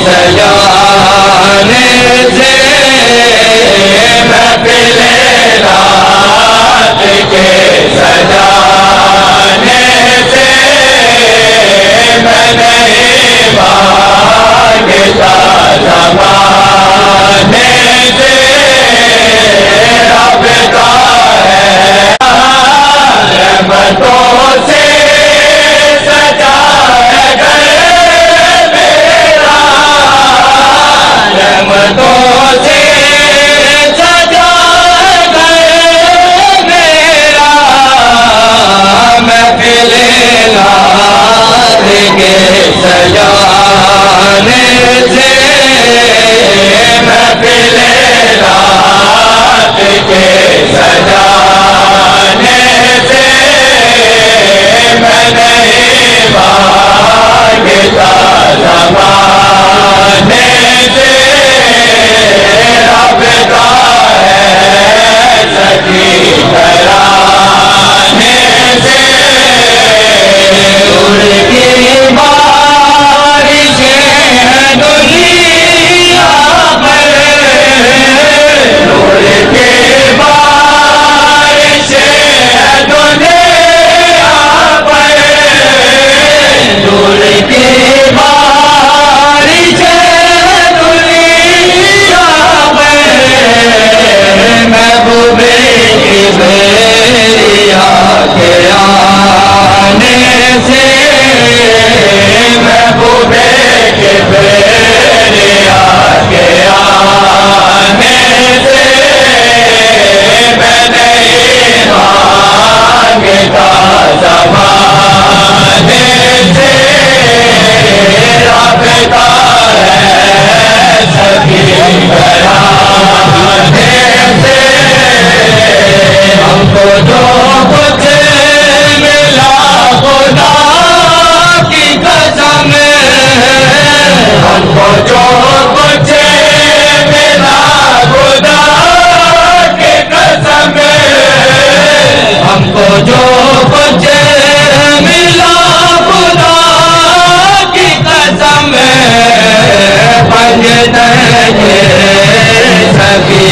सजाने से महफिले रात के सजाने से मैं नहीं भागता ज़माने से राबता है रहमतों से सजा है घर मेरा रहमतों से सजा है घर मेरा महफिले रात के सजाने से महफिले रात के सजाने से मैं नहीं भागता ज़माने से राबता है सखी घराने से उड़ की बारिशें हैं दुनिया पर उड़ के बारिशें हैं दुनिया पर उड़ के बारिशें हैं दुनिया पर महबूबे की बेरिया के आने से महबूबे के बेरिया के आने से मैं नहीं भागता ज़माने से राबता है सभी घराने से हमको जो कुछ मिला खुदा की कसम हमको जो कुछ मिला खुदा की कसम हमको जो कुछ मिला खुदा की कसम पंज सभी